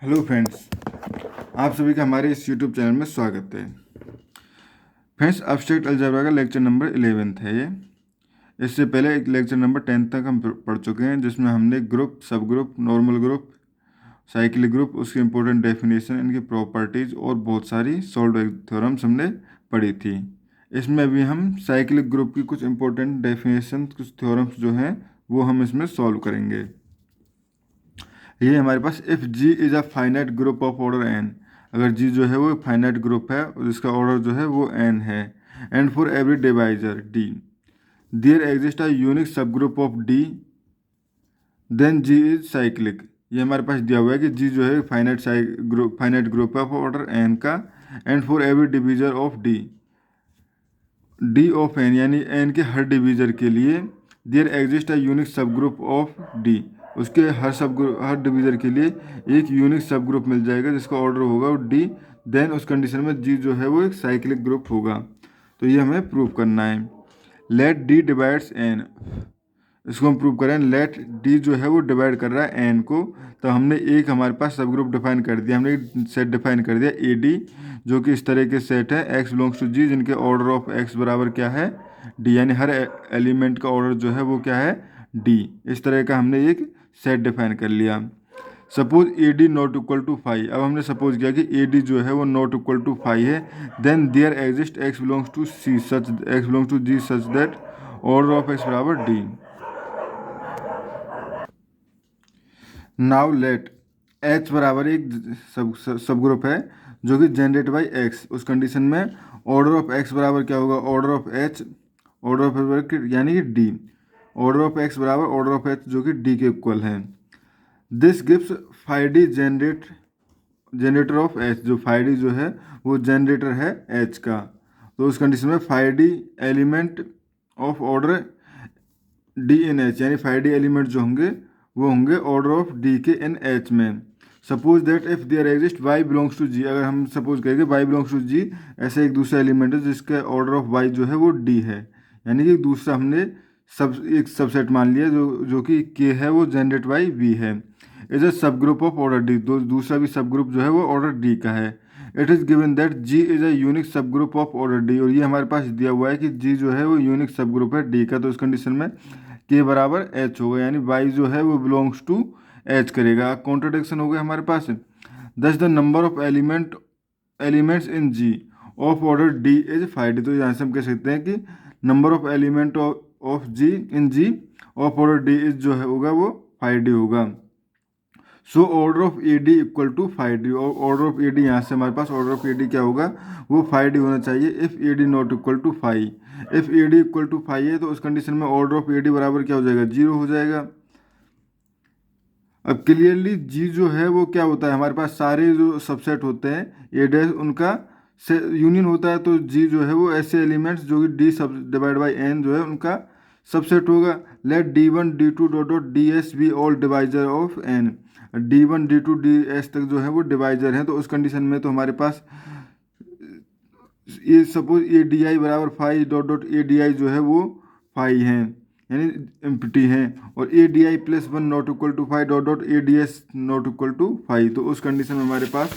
Hello friends, आप सभी का हमारे इस यूट्यूब चैनल में स्वागत है। फ्रेंड्स, एब्स्ट्रैक्ट अलजेब्रा का लेक्चर नंबर 11 है ये। इससे पहले एक लेक्चर नंबर 10 तक हम पढ़ चुके हैं, जिसमें हमने ग्रुप, सब group, normal group, cyclic group, उसकी इंपॉर्टेंट डेफिनेशन, इनकी प्रॉपर्टीज़ और बहुत सारी सॉल्व थ्योरम्स हमने पढ़ी थी। इसमें अभी हम साइक्लिक ग्रुप की कुछ इंपॉर्टेंट डेफिनेशन, कुछ थ्योरम्स जो हैं वो हम इसमें सॉल्व करेंगे। ये हमारे पास if G is a finite group of order n, अगर जी जो है वो फाइनाइट ग्रुप है और इसका ऑर्डर जो है वो एन है, and for every divisor d there exist a unique subgroup of d, then G is cyclic. ये हमारे पास दिया हुआ है कि जी जो है finite group of order n का, and for every divisor of d of n, यानी एन के हर डिवीजर के लिए there exist a unique subgroup of d, उसके हर डिवीजर के लिए एक यूनिक सब ग्रुप मिल जाएगा जिसका ऑर्डर होगा वो डी। देन उस कंडीशन में जी जो है वो एक साइक्लिक ग्रुप होगा। तो ये हमें प्रूव करना है। लेट डी डिवाइड्स एन, इसको हम प्रूव करें। लेट डी जो है वो डिवाइड कर रहा है एन को, तो हमने एक हमारे पास सब ग्रुप डिफाइन कर दिया, हमने एक सेट डिफाइन कर दिया ए डी, जो कि इस तरह के सेट है एक्स बिलोंग्स टू जी, जिनके ऑर्डर ऑफ एक्स बराबर क्या है डी, यानी हर एलिमेंट का ऑर्डर जो है वो क्या है डी। इस तरह का हमने एक सेट डिफाइन कर लिया। Suppose A D not equal to 5, अब हमने सपोज किया कि ए डी जो है वो नॉट इक्वल टू 5 है, then there exist x belongs to C such, X belongs to G such that order of x बराबर डी। नाउ लेट एच बराबर एक सब ग्रुप है जो कि जनरेट बाई एक्स, उस कंडीशन में ऑर्डर ऑफ एक्स बराबर क्या होगा order of H, order of यानी कि डी, ऑर्डर ऑफ एक्स बराबर ऑर्डर ऑफ एच जो कि डी के इक्वल है। This gives five D generator off H, जो फाइव डी जो है वो जनरेटर है एच का, तो उस कंडीशन में five d element of order d in H, यानी फाइव डी एलिमेंट जो होंगे वो होंगे ऑर्डर ऑफ डी के इन एच में। Suppose that if there exist y belongs to G, अगर हम सपोज करेंगे वाई बिलोंग्स टू जी, ऐसे एक दूसरा एलिमेंट है जिसका ऑर्डर ऑफ वाई जो है वो डी है, यानी कि दूसरा हमने एक सबसेट मान लिया जो कि के है, वो जनरेट बाई वी है, इज अ सब ग्रुप ऑफ ऑर्डर डी, दूसरा भी सब ग्रुप जो है वो ऑर्डर डी का है। It is given that G is a unique subgroup of order D, और ये हमारे पास दिया हुआ है कि जी जो है वो यूनिक सब ग्रुप है डी का, तो उस कंडीशन में के बराबर एच होगा, यानी वाई जो है वो बिलोंग्स टू एच करेगा। कॉन्ट्रोडिक्शन हो गया हमारे पास। Thus the number of elements in G of order D is 5D, तो यहाँ से हम कह सकते हैं कि number of element of G in G of order D is जो है होगा वो 5D होगा। So order of A D equal to 5D, और ऑर्डर ऑफ ए डी यहाँ से हमारे पास ऑर्डर ऑफ ए डी क्या होगा वो 5D होना चाहिए। If A D not equal to 5, if A D equal to 5 है तो उस कंडीशन में ऑर्डर ऑफ ए डी बराबर क्या हो जाएगा 0 हो जाएगा। अब क्लियरली जी जो है वो क्या होता है, हमारे पास सारे जो सबसेट होते हैं ए डैश उनका से यूनियन होता है, तो जी जो है वो ऐसे एलिमेंट्स जो कि डी सब डिवाइड बाई एन जो है उनका सबसेट होगा। Let D one D two dot dot D S be all divisor of N, D one D two D S तक जो है वो डिवाइजर हैं, तो उस कंडीशन में तो हमारे पास ये सपोज ए डी आई बराबर 5 dot dot a d i जो है वो 5 हैं, यानी एम्प्टी हैं, और a d i plus 1 not equal to 5 dot dot a d s not equal to 5, तो उस कंडीशन में हमारे पास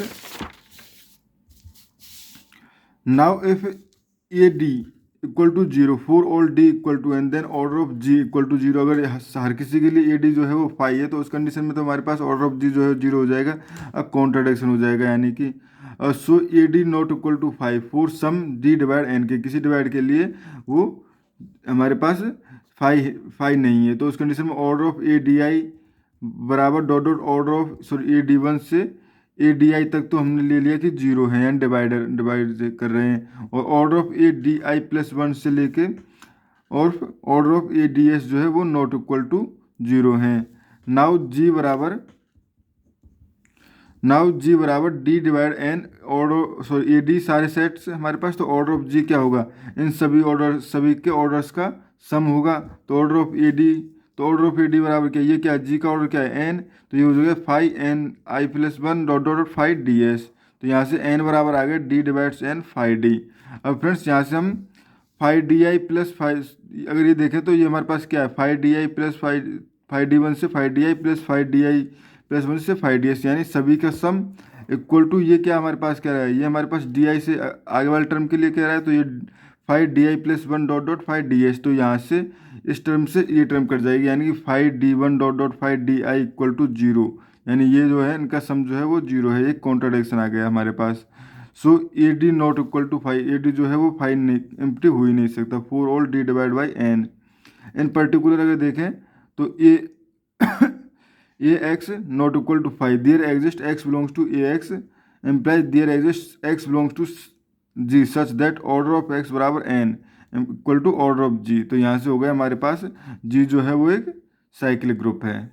now if a D equal to 0 for all d equal to n, then order of G equal to 0, अगर हर किसी के लिए ए d जो है वो 5 है तो उस कंडीशन में तो हमारे पास ऑर्डर ऑफ जी जो है 0 हो जाएगा। अब कॉन्ट्राडिक्शन हो जाएगा, यानी कि so a D not equal to 5 for some d divide n के, किसी डिवाइड के लिए वो हमारे पास 5 नहीं है, तो उस कंडीशन में order of A d i बराबर dot dot order of sorry A d one से ए डी आई तक तो हमने ले लिया कि 0 है, यानी डिवाइड कर रहे हैं, और order of A d i plus 1 से लेके और order of A d S जो है वो नॉट इक्वल टू 0 है। नाउ जी बराबर D divide N order sorry ए डी सारे सेट्स हमारे पास, तो ऑर्डर ऑफ जी क्या होगा इन सभी के ऑर्डर्स का सम होगा, तो ऑर्डर ऑफ ए डी, तो ऑर्डर ऑफ ए डी बराबर क्या, ये क्या जी का ऑर्डर क्या है एन, तो ये हो जाएगा 5 n i plus 1 dot dot 5 d s, तो यहाँ से एन बराबर आ गया डी डिवाइड्स एन 5D। अब फ्रेंड्स यहाँ से हम 5D आई प्लस 5 अगर ये देखें तो ये हमारे पास क्या है 5D आई प्लस 5D1 से 5D आई प्लस 5D आई प्लस 1 से फाइव डी एस, यानी सभी का सम इक्वल टू, ये क्या हमारे पास कह रहा है, ये हमारे पास डी आई से आगे वाले टर्म के लिए कह रहा है, तो ये five D i plus one dot dot five D s, तो यहाँ से इस टर्म से ये टर्म कट जाएगी, यानी कि five D one dot dot five D I equal to zero, यानी ये जो है इनका सम जो है वो जीरो है, एक कॉन्ट्राडिक्शन आ गया हमारे पास। So a D not equal to five, a d जो है वो फाइव नहीं एम्प्टी हो ही नहीं सकता, for all d divide by n. In particular अगर देखें तो a a x not equal to five, there exist x belongs to a x implies there exist x belongs to G such that order of x बराबर n equal to order of G. तो यहाँ से हो गया हमारे पास जी जो है वो एक साइक्लिक ग्रुप है।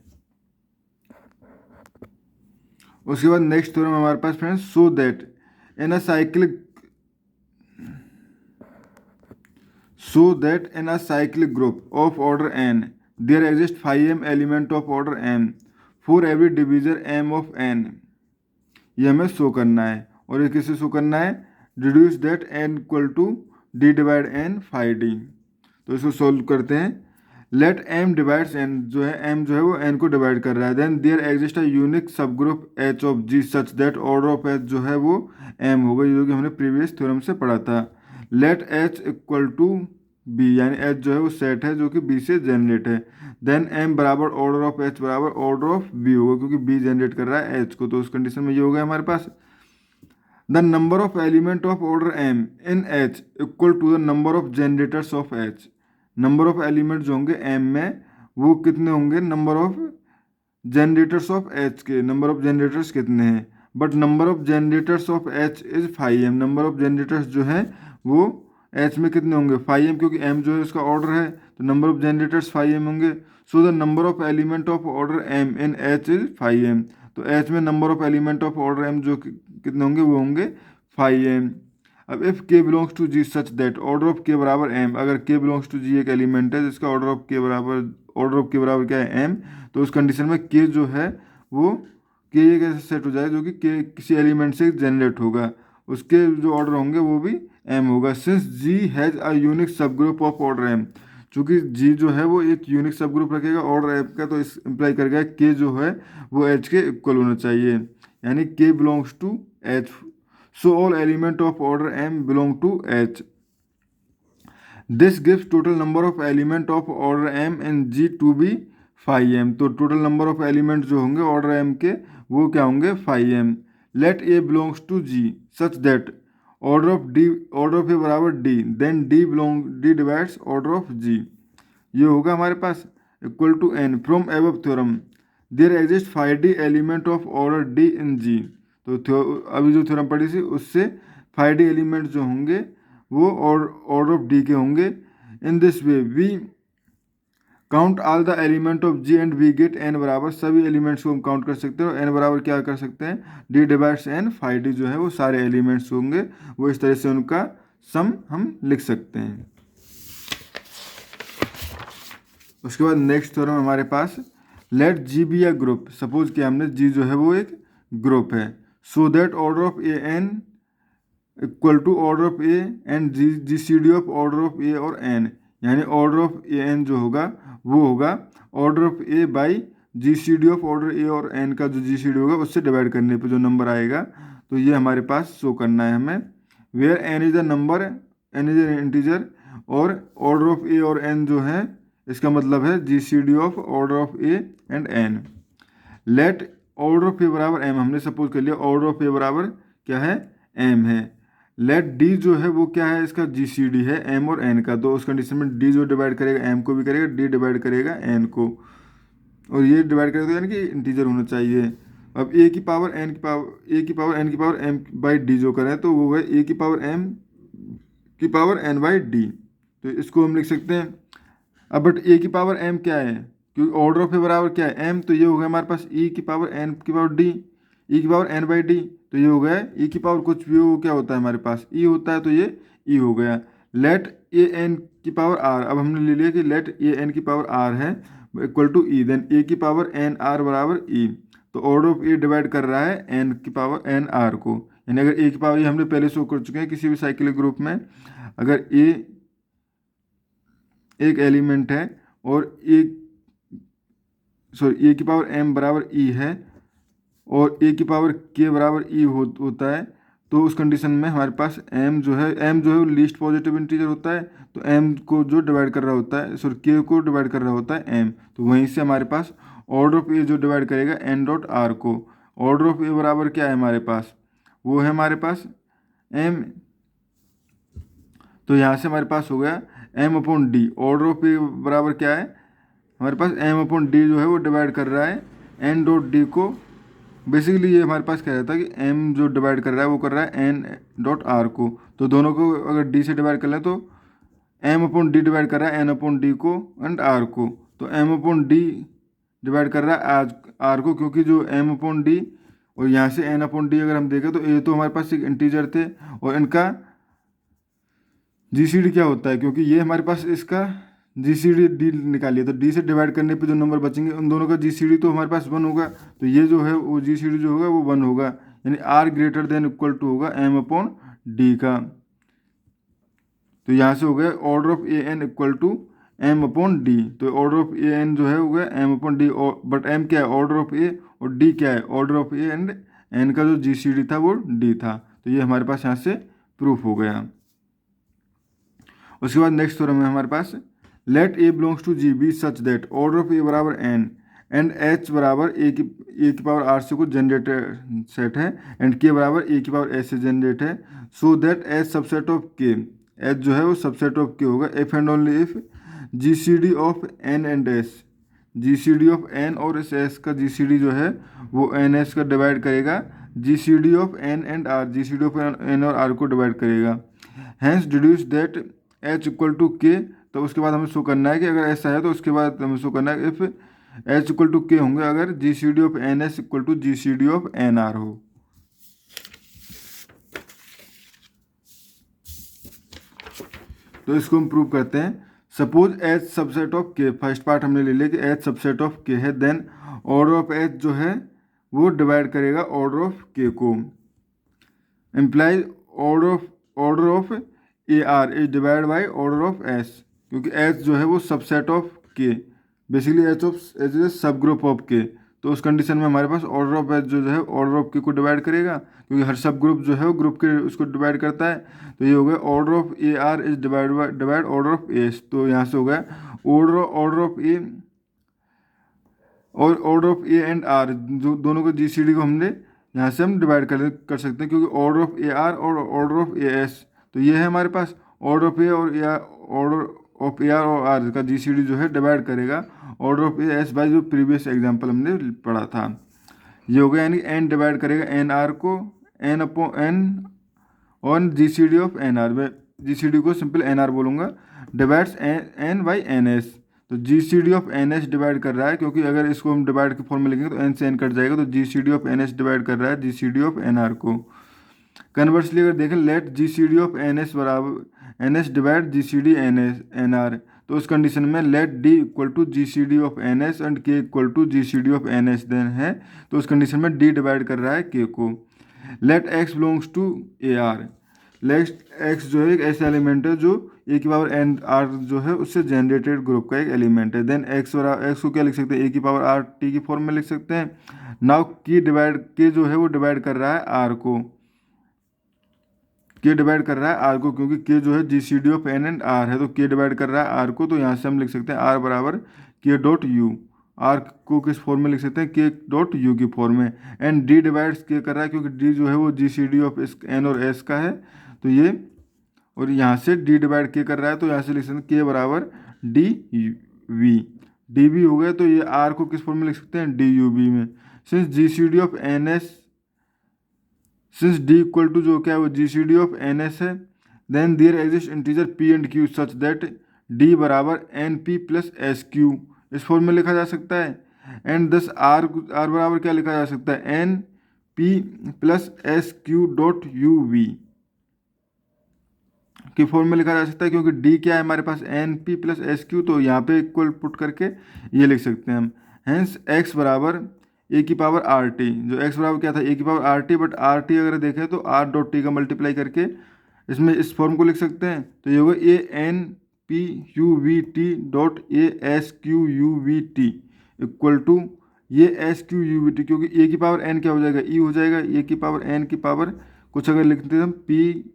उसके बाद नेक्स्ट थ्योरम हमारे पास friends, so that in a cyclic group of order n there exist five m element of order m for every divisor m of n. ये हमें शो करना है, और ये किसे शो करना है, deduce that n equal to d divide n five d. तो इसको सोल्व करते हैं। लेट एम डिवाइड्स एन, जो है एम जो है वो एन को डिवाइड कर रहा है, then there exist a unique subgroup H of G such that order of H जो है वो एम होगा, जो कि हमने प्रीवियस थ्योरम से पढ़ा था। Let h equal to b, यानी एच जो है वो सेट है जो कि बी से जनरेट है, देन एम बराबर ऑर्डर ऑफ एच बराबर ऑर्डर ऑफ बी होगा, क्योंकि बी जनरेट कर रहा है एच को। तो उस कंडीशन में ये हो गया हमारे पास the number of element of order m in H equal to the number of generators of H. Number of element जो होंगे एम में वो कितने होंगे, number of generators of H के, नंबर ऑफ जनरेटर्स कितने हैं, but number of generators of H is five m. Number of generators जो हैं वो एच में कितने होंगे, फाइव एम, क्योंकि एम जो है उसका ऑर्डर है, तो number of generators five m होंगे। So the number of element of order m in H is five m. तो एच में number of element of order m जो कितने होंगे, वो होंगे फाइव एम। अब if K belongs to G such that order of K बराबर M, अगर के बिलोंग्स टू जी एक एलिमेंट है जिसका ऑर्डर ऑफ के बराबर क्या है, एम, तो उस कंडीशन में के जो है वो के ये कैसे सेट हो जाए, जो कि के किसी एलिमेंट से जनरेट होगा, उसके जो ऑर्डर होंगे वो भी एम होगा। Since g has a unique subgroup of order m, चूँकि जी जो है वो एक यूनिक सब ग्रुप रखेगा ऑर्डर एम का, तो इस इम्प्लाई करेगा के जो है वो एच के इक्वल होना चाहिए, यानी K belongs to H. So all element of order m belong to H. This gives total number of element of order m in G to be five m. तो टोटल नंबर ऑफ एलिमेंट जो होंगे order m के वो क्या होंगे, five m. Let a belongs to G such that order of a बराबर d, then d divides order of G. ये होगा हमारे पास equal to N from above theorem there exist five d element of order d in G. तो अभी जो theorem पढ़ी थी उससे फाइव डी एलिमेंट जो होंगे वो ऑर्डर ऑफ डी के होंगे। In this way we count all the element of g and we get n बराबर, सभी एलिमेंट्स को हम काउंट कर सकते हैं और एन बराबर क्या कर सकते हैं, d divides n, five d जो है वो सारे एलिमेंट्स होंगे, वो इस तरह से उनका सम हम लिख सकते हैं। उसके बाद नेक्स्ट थ्योरम हमारे पास, let G be a group, suppose कि हमने जी जो है वो एक ग्रुप है, so that order of a n equal to order of a and G C D of order of a और एन, यानी ऑर्डर ऑफ ए एन जो होगा वो होगा order of a by ji C D of order a और n का जो जी C D होगा उससे डिवाइड करने पे जो नंबर आएगा, तो ये हमारे पास शो करना है हमें। Where n is a number, n is an integer, और ऑर्डर ऑफ ए और एन जो है इसका मतलब है G C D of order of a and n. Let order of a बराबर एम, हमने सपोज कर लिया ऑर्डर ऑफ ए बराबर क्या है, एम है। लेट डी जो है वो क्या है, इसका जी सी डी है एम और एन का, तो उस कंडीशन में डी जो डिवाइड करेगा एम को भी करेगा, डी डिवाइड करेगा एन को, और ये डिवाइड करेगा यानी कि इंटीजर होना चाहिए। अब ए की पावर एन की पावर एम बाई डी जो करें तो वो है ए की पावर एम की पावर एन बाई डी, तो इसको हम लिख सकते हैं। अब बट ए की पावर एम क्या है, क्योंकि ऑर्डर ऑफ ए बराबर क्या है एम, तो ये हो गया हमारे पास ई की पावर एन की पावर डी, ई की पावर एन बाई डी, तो ये हो गया ई की पावर कुछ भी हो क्या होता है हमारे पास ई होता है, तो ये ई हो गया। लेट ए एन की पावर आर, अब हमने ले लिया कि लेट ए एन की पावर आर है इक्वल टू ई, देन ए की पावर एन आर बराबर ई, तो ऑर्डर ऑफ ए डिवाइड कर रहा है एन की पावर एन आर को, यानी अगर ए की पावर, ये हमने पहले शो कर चुके हैं किसी भी साइक्लिक ग्रुप में, अगर ए एक एलिमेंट है और ए की पावर एम बराबर ई है, और ए की पावर के बराबर ई होता है, तो उस कंडीशन में हमारे पास एम जो है वो लीस्ट पॉजिटिव इंटीजर होता है, तो एम को जो डिवाइड कर रहा होता है, सॉरी के को डिवाइड कर रहा होता है एम, तो वहीं से हमारे पास ऑर्डर ऑफ ए जो डिवाइड करेगा एन डॉट आर को। ऑर्डर ऑफ ए बराबर क्या है हमारे पास, वो है हमारे पास एम, तो यहाँ से हमारे पास हो गया m upon d. Order of a बराबर क्या है हमारे पास, एम अपॉन डी जो है वो डिवाइड कर रहा है एन डॉट डी को। बेसिकली ये हमारे पास क्या रहता है कि एम जो डिवाइड कर रहा है वो कर रहा है एन डॉट आर को, तो दोनों को अगर डी से डिवाइड कर लें तो एम अपॉन डी डिवाइड कर रहा है एन अपॉन डी को एंड आर को, तो एम अपॉन डी डिवाइड कर रहा है आज आर को, क्योंकि जो एम अपॉन डी और यहाँ से एन अपॉन डी अगर हम देखें तो ये तो हमारे पास एक इंटीजर थे और इनका जीसीडी क्या होता है, क्योंकि ये हमारे पास इसका जीसीडी डी निकालिए, तो डी से डिवाइड करने पे जो नंबर बचेंगे उन दोनों का जीसीडी तो हमारे पास 1 होगा, तो ये जो है वो जीसीडी जो होगा वो 1 होगा, यानी r greater than equal to होगा एम अपॉन डी का। तो यहाँ से हो गया order of a n equal to m upon d, तो ऑर्डर ऑफ ए एन जो है हो गया m upon d, but m क्या है ऑर्डर ऑफ ए और डी क्या है order of a and n का जो जीसीडी था वो डी था, तो ये हमारे पास यहाँ से प्रूफ हो गया। उसके बाद नेक्स्ट थ्योरम है हमारे पास, let a belongs to G be such that order of a बराबर एन एंड एच बराबर ए की पावर आर से कुछ जनरेटर सेट है एंड के बराबर ए की पावर एस से जनरेट है, so that h subset of k, h जो है वो सबसेट ऑफ के होगा if and only if g C D of n and s, g C D of n और इस एस का जी सी d जो है वो एन एस का डिवाइड करेगा G C D of n and r, G C D of n और r को डिवाइड करेगा। Hence deduce that H equal to K, तो उसके बाद हमें शो करना है कि अगर ऐसा है तो उसके बाद हमें शो करना है if H equal to K होंगे अगर G C D of N s equal to G C D of n r हो। तो इसको हम प्रूव करते हैं। Suppose H subset of K, first part हमने ले लिया कि एच सबसेट ऑफ के है, देन ऑर्डर ऑफ एच जो है वो डिवाइड करेगा ऑर्डर ऑफ के को, implies order of a r is divide by order of S, क्योंकि एच जो है वो सबसेट ऑफ के, बेसिकली एच इज सब ग्रुप ऑफ के, तो उस कंडीशन में हमारे पास ऑर्डर ऑफ एच जो है ऑर्डर ऑफ के को डिवाइड करेगा, क्योंकि हर सब ग्रुप जो है वो ग्रुप के उसको डिवाइड करता है, तो ये हो गया order of a r is divide order of s, तो यहाँ से हो गया ऑर्डर ऑफ ए और order of a and r, जो दोनों को जी सी डी को हमने यहाँ से हम डिवाइड कर सकते हैं, क्योंकि ऑर्डर ऑफ ए आर और ऑर्डर ऑफ ए एस, तो ये है हमारे पास ऑर्डर ऑफ ए और ऑर्डर ऑफ ए आर और आर का जी सी डी जो है डिवाइड करेगा order of a s by जो प्रीवियस एग्जाम्पल हमने पढ़ा था, ये हो गया, यानी एन डिवाइड करेगा एन आर को n upon n on g C D of n r, मैं जी सी डी को सिंपल एन आर बोलूँगा, divides n by n s, तो G C D of N s divide कर रहा है, क्योंकि अगर इसको हम डिवाइड के फॉर्म में लिखेंगे तो एन से एन कट जाएगा, तो G C D of N s divide कर रहा है G C D of n r को। कन्वर्सली अगर देखें let G C D of N s बराबर एन एस डिवाइड जी सी डी एन आर, तो उस कंडीशन में let d equal to G C D of N s and K equal to G C D of N s then है, तो उस condition में D divide कर रहा है के को। Let x belongs to a r, let x जो है एक ऐसा एलिमेंट है जो ए की पावर एन आर जो है उससे जनरेटेड ग्रुप का एक एलिमेंट है, देन एक्स को क्या लिख सकते हैं ए की पावर आर टी की फॉर्म में लिख सकते हैं। नाउ के जो है वो डिवाइड कर रहा है आर को, के डिवाइड कर रहा है आर को, क्योंकि के जो है G C D of n and r है, तो के डिवाइड कर रहा है आर को, तो यहाँ से हम लिख सकते हैं आर बराबर के डॉट यू, आर को किस फॉर्म में लिख सकते हैं के डॉट यू की फॉर्म में, एंड डी डिवाइड्स के कर रहा है क्योंकि डी जो है वो G C D of n और एस का है, तो ये और यहाँ से डी डिवाइड के कर रहा है, तो यहाँ से लिख सकते हैं के बराबर डी वी, डी वी हो गया, तो ये आर को किस फॉर्म में लिख सकते हैं डी यू वी में, since G C D of N S, since D equal to जो क्या है वो G C D of N S है, then there exist integer P and Q such that D बराबर N P plus S Q, इस form में लिखा जा सकता है, एंड दस आर बराबर क्या लिखा जा सकता है n P plus S q dot u v की फॉर्म में लिखा जा सकता है, क्योंकि डी क्या है हमारे पास n P plus S q, तो यहाँ पे इक्वल पुट करके ये लिख सकते हैं हम, हेंस एक्स बराबर ए की पावर आर टी, जो एक्स बराबर क्या था ए की power R T, but R T अगर देखें तो आर डॉट टी का मल्टीप्लाई करके इसमें इस फॉर्म को लिख सकते हैं, तो ये होगा a n p u v t dot a s q u v t equal to ये s q u v t, क्योंकि ए की पावर एन क्या हो जाएगा, ई हो जाएगा, ए की पावर एन की पावर कुछ अगर लिखते हैं हम पी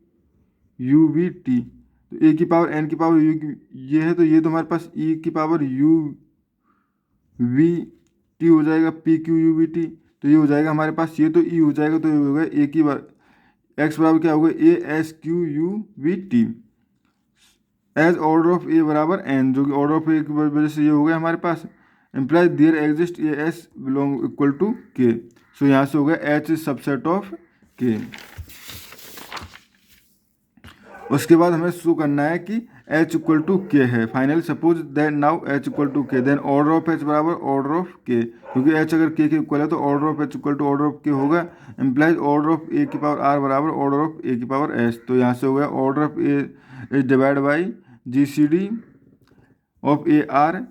यू वी टी, तो ए की पावर एन की पावर यू की ये है, तो ये तो हमारे पास ई की पावर यू वी टी हो जाएगा, P Q u v T, तो ये हो जाएगा हमारे पास, ये तो ई हो जाएगा, तो ये होगा ए की बार एक्स बराबर क्या होगा, a s q u v t as order of a बराबर एन, जो कि ऑर्डर ऑफ ए की वजह से ये हो गया हमारे पास, implies there exist a s belong equal to K, so यहाँ से हो गया एच इज सबसेट ऑफ के। उसके बाद हमें शो करना है कि h इक्वल टू के है। Finally suppose that now h equal to k, then order of h बराबर ऑर्डर ऑफ के, क्योंकि h अगर k के इक्वल है तो order of h equal to order of k होगा, इम्प्लाइज ऑर्डर ऑफ a की power r बराबर order of a की पावर s, तो यहाँ से हो गया order of a is divide by ji C D of a r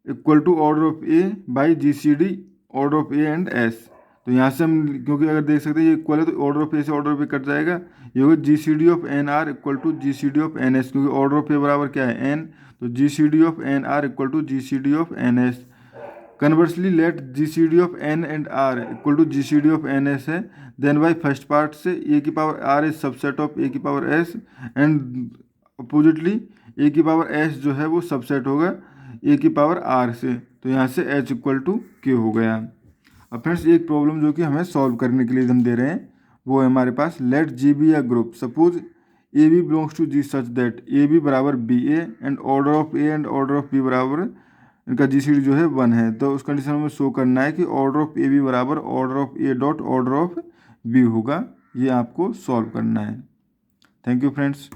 equal to order of a by ji C d order of a and s। तो यहाँ से हम, क्योंकि अगर देख सकते हैं ये इक्वल है तो ऑर्डर ऑफ ए से ऑर्डर ऑफ ए कट जाएगा, ये होगा G C D of n r equal to G C D of N s, क्योंकि ऑर्डर ऑफ ए बराबर क्या है एन, तो G C D of n r equal to G C D of N s. Conversely let G C D of n and r equal to G C D of N S है, then by first part से a की power r is subset of ए की power S, and oppositely ए की power S जो है वो subset होगा ए की पावर आर से, तो यहाँ से एच इक्वल टू के हो गया। अब फ्रेंड्स एक प्रॉब्लम जो कि हमें सॉल्व करने के लिए हम दे रहे हैं वो है हमारे पास, let G be a group, suppose a b belongs to G such that a b बराबर b a and order of a and order of b बराबर, इनका जी सी डी जो है 1 है, तो उस कंडीशन में शो करना है कि ऑर्डर ऑफ ए बी बराबर order of a dot order of b होगा, ये आपको सॉल्व करना है। Thank you friends.